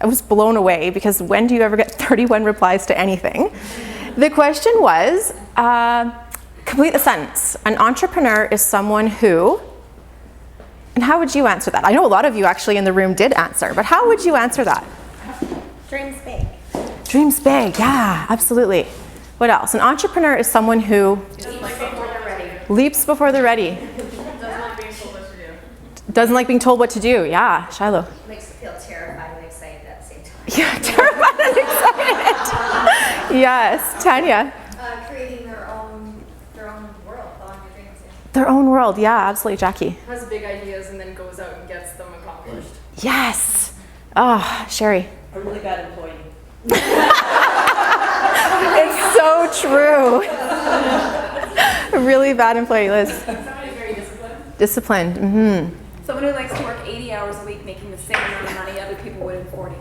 I was blown away, because when do you ever get 31 replies to anything? The question was, complete the sentence. An entrepreneur is someone who, and how would you answer that? I know a lot of you actually in the room did answer, but how would you answer that? Dreams big. Dreams big, yeah, absolutely. What else? An entrepreneur is someone who leaps before they're ready. Doesn't like being told what to do. Yeah, Shiloh. Makes you feel terrified and excited at the same time. Yeah, terrified and excited. Yes, Tanya. Creating their own world, following your dreams. Yeah. Their own world, yeah, absolutely, Jackie. Has big ideas and then goes out and gets them accomplished. Yes. Oh, Sherry. A really bad employee. It's so true. A really bad employee, Liz. Somebody very disciplined. Disciplined, mm-hmm. Someone who likes to work 80 hours a week making the same amount of money other people would in 40.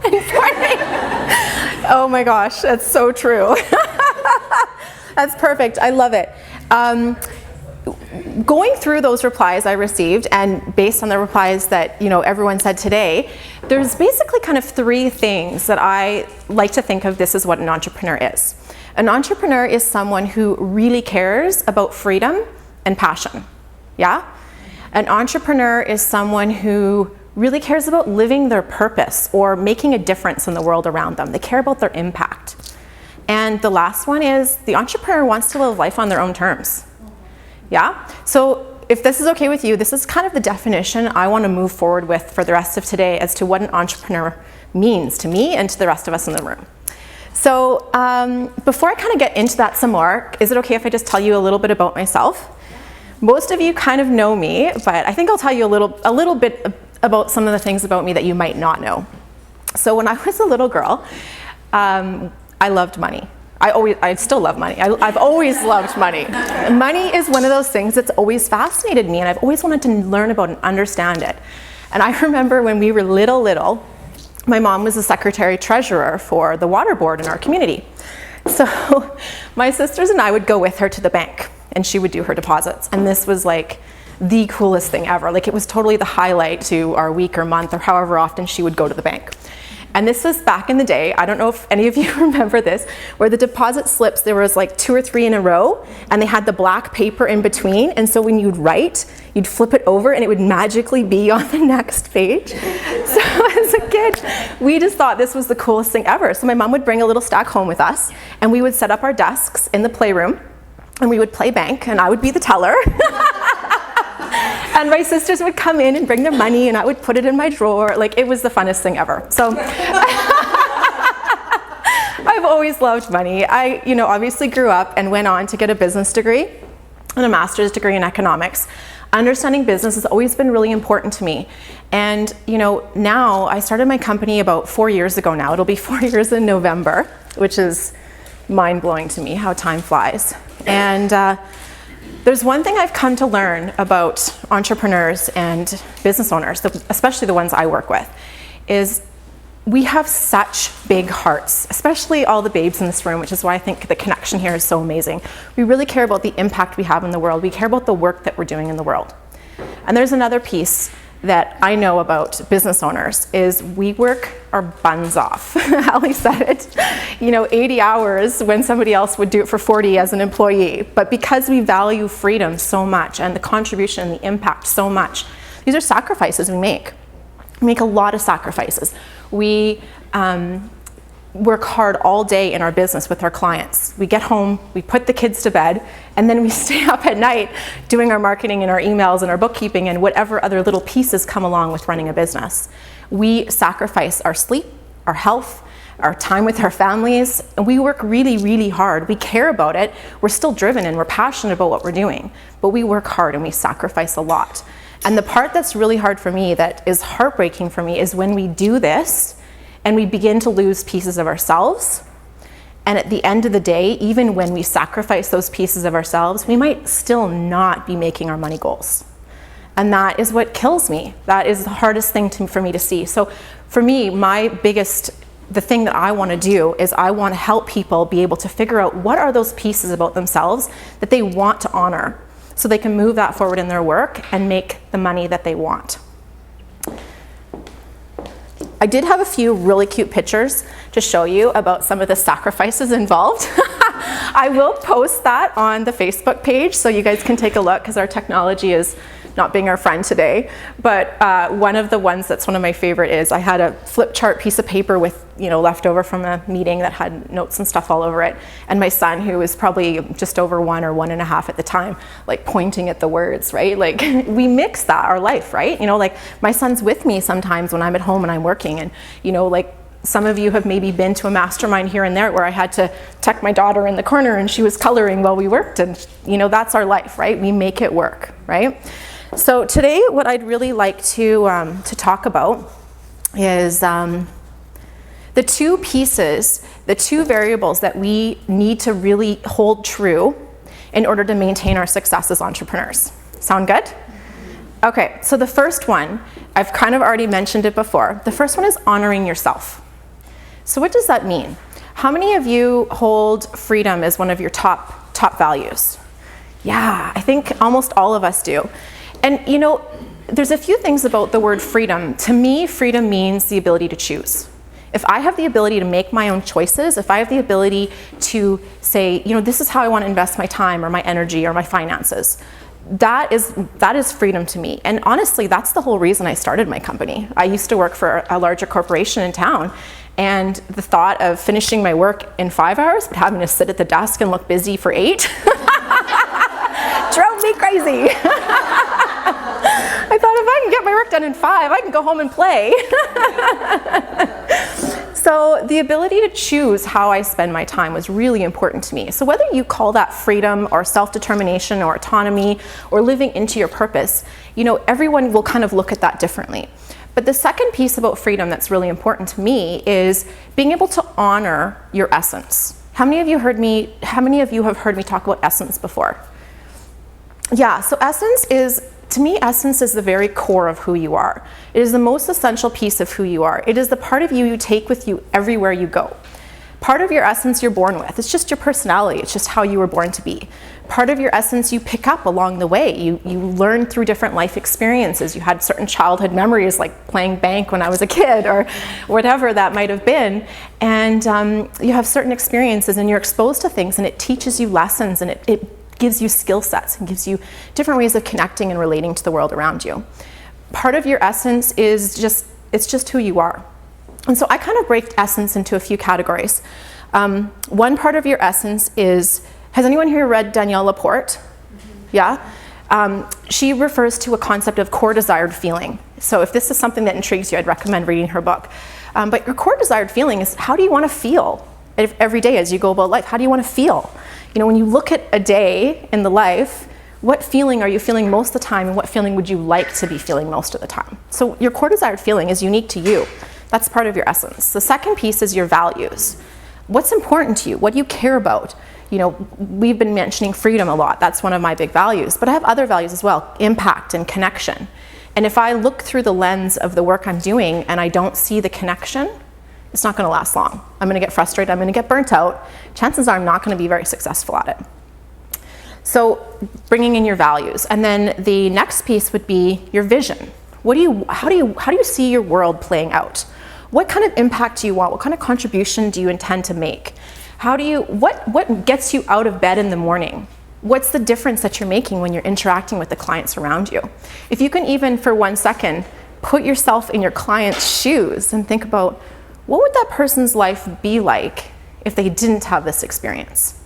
Oh my gosh, that's so true. That's perfect. I love it. Going through those replies I received, and based on the replies that everyone said today, there's basically kind of three things that I like to think of this as what an entrepreneur is. An entrepreneur is someone who really cares about freedom and passion. Yeah? An entrepreneur is someone who really cares about living their purpose or making a difference in the world around them. They care about their impact. And the last one is the entrepreneur wants to live life on their own terms. Yeah? So if this is okay with you, this is kind of the definition I want to move forward with for the rest of today as to what an entrepreneur means to me and to the rest of us in the room. So before I kind of get into that some more, is it okay if I just tell you a little bit about myself? Most of you kind of know me, but I think I'll tell you a little bit about some of the things about me that you might not know. So when I was a little girl, I loved money. I still love money. I've always loved money. Money is one of those things that's always fascinated me, and I've always wanted to learn about and understand it. And I remember when we were little, my mom was the secretary treasurer for the water board in our community. So my sisters and I would go with her to the bank, and she would do her deposits. And this was like the coolest thing ever. Like, it was totally the highlight to our week or month or however often she would go to the bank. And this was back in the day, I don't know if any of you remember this, where the deposit slips, there was like 2 or 3 in a row, and they had the black paper in between, and so when you'd write, you'd flip it over and it would magically be on the next page. So as a kid, we just thought this was the coolest thing ever. So my mom would bring a little stack home with us, and we would set up our desks in the playroom, and we would play bank, and I would be the teller. And my sisters would come in and bring their money, and I would put it in my drawer. Like, it was the funnest thing ever. So I've always loved money. I, obviously grew up and went on to get a business degree and a master's degree in economics. Understanding business has always been really important to me. And, now I started my company about 4 years ago now. It'll be 4 years in November, which is mind-blowing to me how time flies. And there's one thing I've come to learn about entrepreneurs and business owners, especially the ones I work with, is we have such big hearts, especially all the babes in this room, which is why I think the connection here is so amazing. We really care about the impact we have in the world. We care about the work that we're doing in the world. And there's another piece that I know about business owners is we work our buns off. Ali said it, 80 hours when somebody else would do it for 40 as an employee. But because we value freedom so much and the contribution and the impact so much, these are sacrifices we make. We make a lot of sacrifices. We work hard all day in our business with our clients. We get home, we put the kids to bed, and then we stay up at night doing our marketing and our emails and our bookkeeping and whatever other little pieces come along with running a business. We sacrifice our sleep, our health, our time with our families, and we work really, really hard. We care about it. We're still driven and we're passionate about what we're doing, but we work hard and we sacrifice a lot. And the part that's really hard for me, that is heartbreaking for me, is when we do this and we begin to lose pieces of ourselves. And at the end of the day, even when we sacrifice those pieces of ourselves, we might still not be making our money goals. And that is what kills me. That is the hardest thing for me to see. So for me, the thing that I want to do is I want to help people be able to figure out what are those pieces about themselves that they want to honor, so they can move that forward in their work and make the money that they want. I did have a few really cute pictures to show you about some of the sacrifices involved. I will post that on the Facebook page so you guys can take a look, because our technology is not being our friend today. But one of the ones that's one of my favorite is I had a flip chart piece of paper with, left over from a meeting that had notes and stuff all over it. And my son, who was probably just over 1 or 1.5 at the time, like pointing at the words, right? Like we mix that, our life, right? Like my son's with me sometimes when I'm at home and I'm working, and like some of you have maybe been to a mastermind here and there where I had to tuck my daughter in the corner and she was coloring while we worked, and that's our life, right? We make it work, right? So today what I'd really like to talk about is the two pieces, the two variables that we need to really hold true in order to maintain our success as entrepreneurs. Sound good? Okay, so the first one, I've kind of already mentioned it before. The first one is honoring yourself. So what does that mean? How many of you hold freedom as one of your top values? Yeah, I think almost all of us do. And there's a few things about the word freedom. To me, freedom means the ability to choose. If I have the ability to make my own choices, if I have the ability to say, this is how I want to invest my time or my energy or my finances, that is freedom to me. And honestly, that's the whole reason I started my company. I used to work for a larger corporation in town, and the thought of finishing my work in 5 hours but having to sit at the desk and look busy for 8 drove me crazy. I thought if I can get my work done in 5, I can go home and play. So the ability to choose how I spend my time was really important to me. So whether you call that freedom or self-determination or autonomy or living into your purpose, everyone will kind of look at that differently. But the second piece about freedom that's really important to me is being able to honor your essence. How many of you have heard me talk about essence before? Yeah, so essence is the very core of who you are. It is the most essential piece of who you are. It is the part of you take with you everywhere you go. Part of your essence you're born with. It's just your personality. It's just how you were born to be. Part of your essence you pick up along the way. You learn through different life experiences. You had certain childhood memories, like playing bank when I was a kid or whatever that might have been. And you have certain experiences and you're exposed to things, and it teaches you lessons, and it gives you skill sets and gives you different ways of connecting and relating to the world around you. Part of your essence is just who you are. And so I kind of break essence into a few categories. One part of your essence is, has anyone here read Danielle Laporte? Yeah? She refers to a concept of core desired feeling. So if this is something that intrigues you, I'd recommend reading her book. But your core desired feeling is, how do you want to feel every day as you go about life? How do you want to feel? When you look at a day in the life, what feeling are you feeling most of the time, and what feeling would you like to be feeling most of the time? So your core desired feeling is unique to you. That's part of your essence. The second piece is your values. What's important to you? What do you care about? We've been mentioning freedom a lot. That's one of my big values. But I have other values as well, impact and connection. And if I look through the lens of the work I'm doing and I don't see the connection, it's not going to last long. I'm going to get frustrated. I'm going to get burnt out. Chances are I'm not going to be very successful at it. So bringing in your values. And then the next piece would be your vision. How do you see your world playing out? What kind of impact do you want? What kind of contribution do you intend to make? What gets you out of bed in the morning? What's the difference that you're making when you're interacting with the clients around you? If you can even for 1 second put yourself in your client's shoes and think about, what would that person's life be like if they didn't have this experience?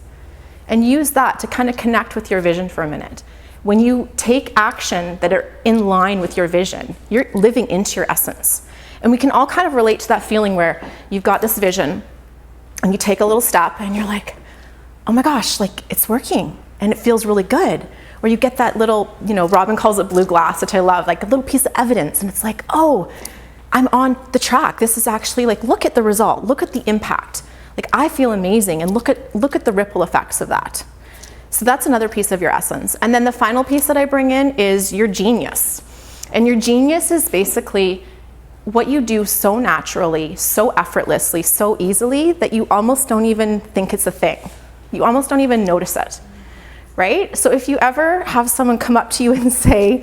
And use that to kind of connect with your vision for a minute. When you take action that are in line with your vision, you're living into your essence. And we can all kind of relate to that feeling where you've got this vision and you take a little step and you're like, oh my gosh, like it's working and it feels really good. Or you get that little, Robin calls it blue glass, which I love, like a little piece of evidence, and it's like, oh, I'm on the track. This is actually like, look at the result, look at the impact. Like I feel amazing, and look at the ripple effects of that. So that's another piece of your essence. And then the final piece that I bring in is your genius. And your genius is basically what you do so naturally, so effortlessly, so easily that you almost don't even think it's a thing. You almost don't even notice it, right? So if you ever have someone come up to you and say,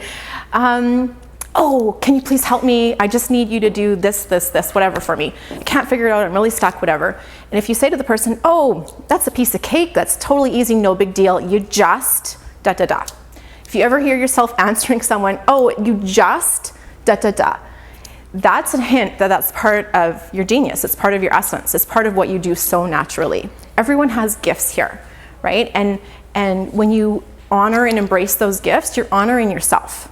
oh, can you please help me? I just need you to do this, whatever for me. I can't figure it out, I'm really stuck, whatever. And if you say to the person, oh, that's a piece of cake, that's totally easy, no big deal, you just, da da da. If you ever hear yourself answering someone, oh, you just, da da da, that's a hint that that's part of your genius, it's part of your essence, it's part of what you do so naturally. Everyone has gifts here, right? And when you honor and embrace those gifts, you're honoring yourself.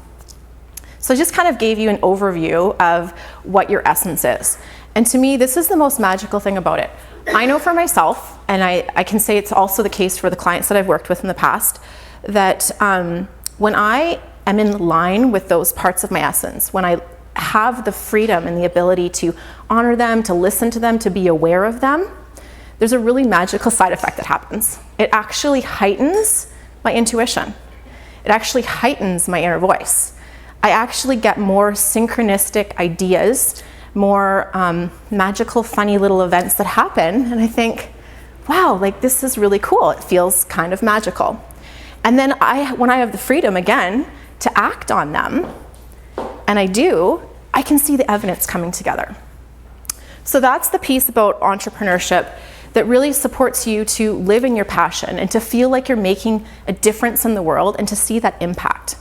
So I just kind of gave you an overview of what your essence is. And to me, this is the most magical thing about it. I know for myself, and I can say it's also the case for the clients that I've worked with in the past, that when I am in line with those parts of my essence, when I have the freedom and the ability to honor them, to listen to them, to be aware of them, there's a really magical side effect that happens. It actually heightens my intuition. It actually heightens my inner voice. I actually get more synchronistic ideas, more magical, funny little events that happen, and I think, wow, like this is really cool. It feels kind of magical. And then when I have the freedom again to act on them, and I do, I can see the evidence coming together. So that's the piece about entrepreneurship that really supports you to live in your passion and to feel like you're making a difference in the world and to see that impact,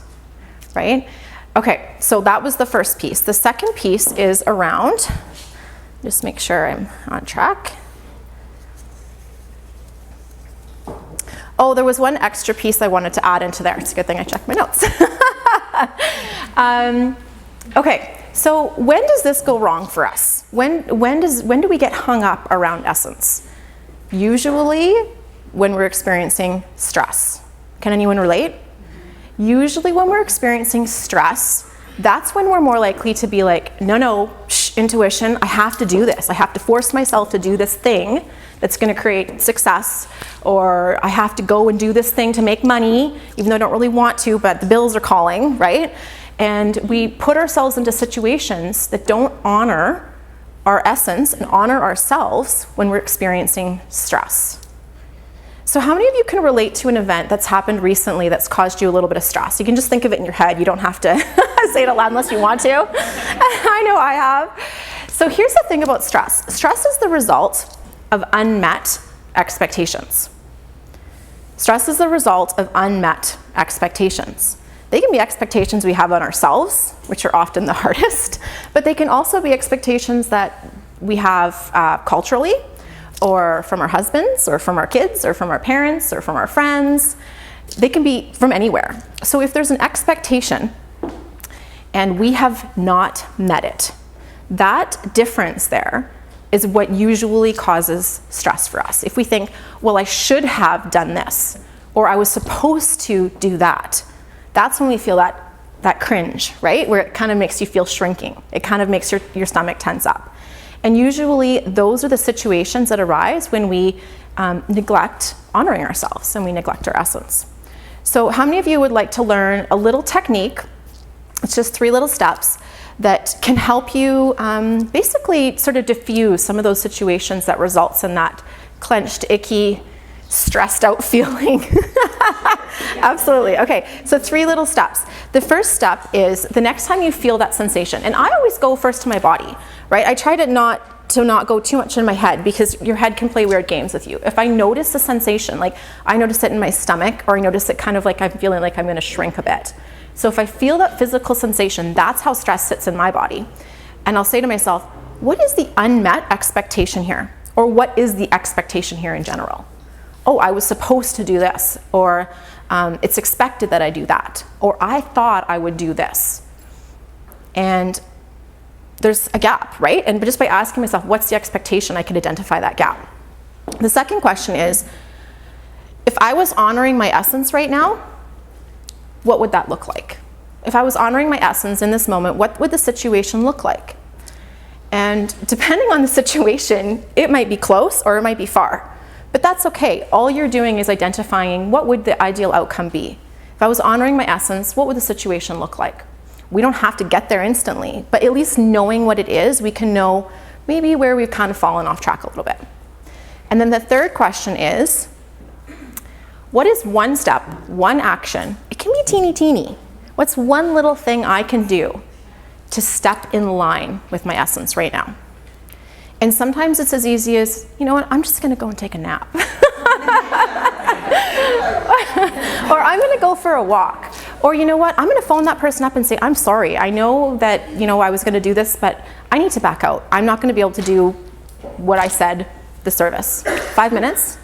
right? Okay, so that was the first piece. The second piece is around, just make sure I'm on track. Oh, there was one extra piece I wanted to add into there. It's a good thing I checked my notes. Okay, so when does this go wrong for us? When do we get hung up around essence? Usually when we're experiencing stress. Can anyone relate? Usually when we're experiencing stress, that's when we're more likely to be like, no, intuition, I have to do this. I have to force myself to do this thing that's going to create success, or I have to go and do this thing to make money, even though I don't really want to, but the bills are calling, right? And we put ourselves into situations that don't honor our essence and honor ourselves when we're experiencing stress. So how many of you can relate to an event that's happened recently that's caused you a little bit of stress? You can just think of it in your head. You don't have to say it out loud unless you want to. I know I have. So here's the thing about stress. Stress is the result of unmet expectations. Stress is the result of unmet expectations. They can be expectations we have on ourselves, which are often the hardest, but they can also be expectations that we have culturally, or from our husbands, or from our kids, or from our parents, or from our friends. They can be from anywhere. So if there's an expectation and we have not met it, that difference there is what usually causes stress for us. If we think, well, I should have done this, or I was supposed to do that, that's when we feel that cringe, right? Where it kind of makes you feel shrinking. It kind of makes your stomach tense up. And usually those are the situations that arise when we neglect honoring ourselves and we neglect our essence. So how many of you would like to learn a little technique? It's just 3 little steps that can help you basically sort of diffuse some of those situations that results in that clenched, icky, stressed out feeling. Absolutely. Okay, so 3 little steps. The first step is the next time you feel that sensation, and I always go first to my body, right? I try to not go too much in my head, because your head can play weird games with you. If I notice the sensation, like I notice it in my stomach, or I notice it kind of like I'm feeling like I'm going to shrink a bit. So if I feel that physical sensation, that's how stress sits in my body. And I'll say to myself, what is the unmet expectation here? Or what is the expectation here in general? Oh, I was supposed to do this, or it's expected that I do that, or I thought I would do this. And there's a gap, right? And just by asking myself, what's the expectation, I can identify that gap. The second question is, if I was honoring my essence right now, what would that look like? If I was honoring my essence in this moment, what would the situation look like? And depending on the situation, it might be close or it might be far. But that's okay. All you're doing is identifying what would the ideal outcome be. If I was honoring my essence, what would the situation look like? We don't have to get there instantly, but at least knowing what it is, we can know maybe where we've kind of fallen off track a little bit. And then the third question is, what is one step, one action? It can be teeny. What's one little thing I can do to step in line with my essence right now. And sometimes it's as easy as, you know what, I'm just gonna go and take a nap. Or I'm gonna go for a walk. Or you know what, I'm gonna phone that person up and say, I'm sorry, I know that, you know, I was gonna do this, but I need to back out. I'm not gonna be able to do what I said, the service. 5 minutes?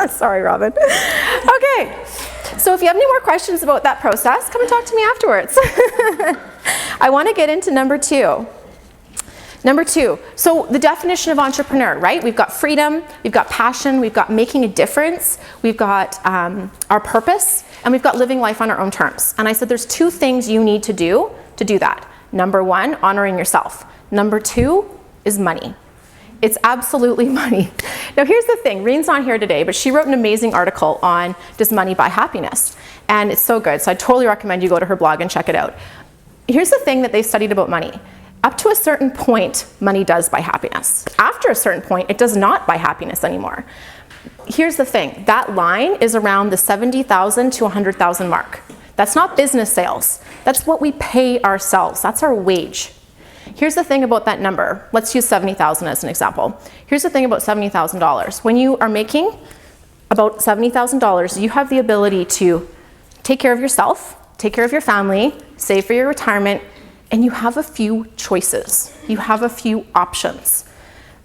Sorry, Robin. Okay, so if you have any more questions about that process, come and talk to me afterwards. I wanna get into number two. Number two, so the definition of entrepreneur, right? We've got freedom, we've got passion, we've got making a difference, we've got our purpose, and we've got living life on our own terms. And I said there's 2 things you need to do that. Number 1, honoring yourself. Number 2 is money. It's absolutely money. Now here's the thing, Reen's not here today, but she wrote an amazing article on Does Money Buy Happiness? And it's so good, so I totally recommend you go to her blog and check it out. Here's the thing that they studied about money. Up to a certain point, money does buy happiness. After a certain point, it does not buy happiness anymore. Here's the thing, that line is around the 70,000 to 100,000 mark. That's not business sales. That's what we pay ourselves. That's our wage. Here's the thing about that number. Let's use 70,000 as an example. Here's the thing about $70,000. When you are making about $70,000, you have the ability to take care of yourself, take care of your family, save for your retirement, and you have a few choices. You have a few options.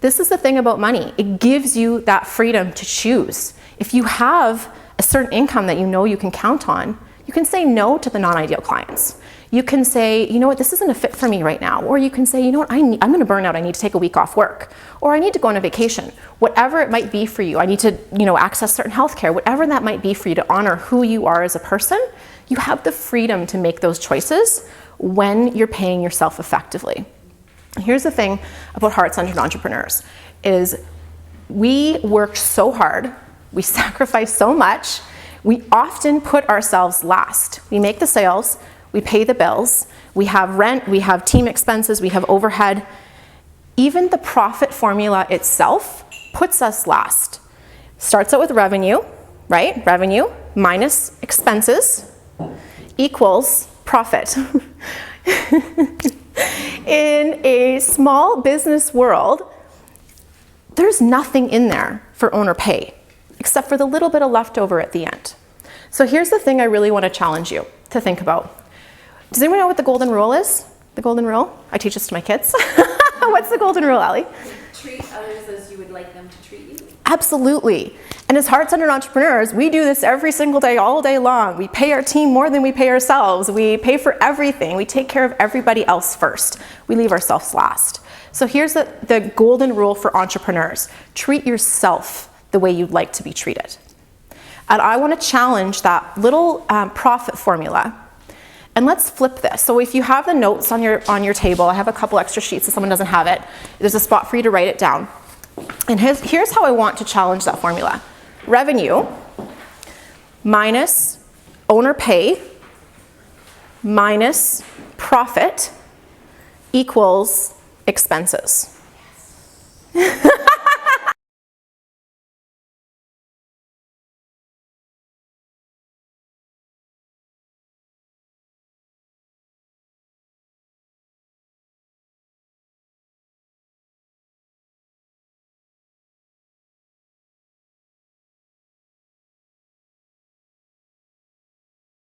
This is the thing about money. It gives you that freedom to choose. If you have a certain income that you know you can count on, you can say no to the non-ideal clients. You can say, you know what, this isn't a fit for me right now. Or you can say, you know what, I'm gonna burn out, I need to take a week off work. Or I need to go on a vacation. Whatever it might be for you, I need to, you know, access certain healthcare. Whatever that might be for you to honor who you are as a person, you have the freedom to make those choices when you're paying yourself effectively. Here's the thing about heart-centered entrepreneurs is we work so hard, we sacrifice so much, we often put ourselves last. We make the sales, we pay the bills, we have rent, we have team expenses, we have overhead. Even the profit formula itself puts us last. Starts out with revenue, right? Revenue minus expenses equals profit. In a small business world, there's nothing in there for owner pay, except for the little bit of leftover at the end. So here's the thing I really want to challenge you to think about. Does anyone know what the golden rule is? The golden rule? I teach this to my kids. What's the golden rule, Allie? Treat others as you would like them to treat you. Absolutely. And as heart-centered entrepreneurs, we do this every single day, all day long. We pay our team more than we pay ourselves. We pay for everything. We take care of everybody else first. We leave ourselves last. So here's the golden rule for entrepreneurs. Treat yourself the way you'd like to be treated. And I want to challenge that little profit formula. And let's flip this. So if you have the notes on your table, I have a couple extra sheets if someone doesn't have it. There's a spot for you to write it down. And here's how I want to challenge that formula. Revenue minus owner pay minus profit equals expenses.